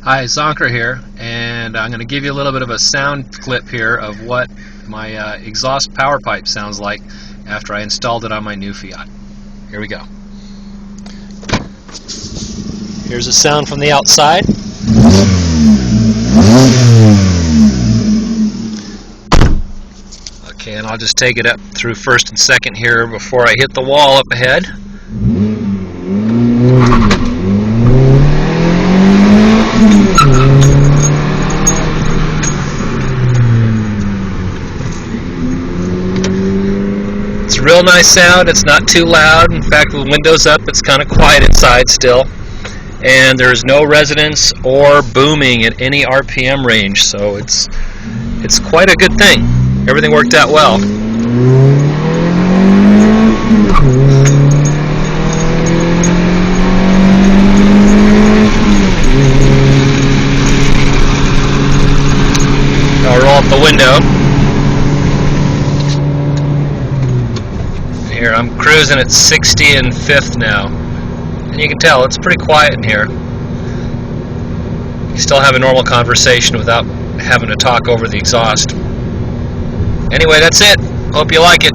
Hi, Zonker here, and I'm going to give you a little bit of a sound clip here of what my exhaust power pipe sounds like after I installed it on my new Fiat. Here we go. Here's a sound from the outside. Okay, and I'll just take it up through first and second here before I hit the wall up ahead. It's a real nice sound. It's not too loud. In fact, with the windows up, it's kind of quiet inside still. And there's no resonance or booming at any RPM range, so it's quite a good thing. Everything worked out well. I'll roll up the window. Here, I'm cruising at 60 and 5th now. And you can tell it's pretty quiet in here. You still have a normal conversation without having to talk over the exhaust. Anyway, that's it. Hope you like it.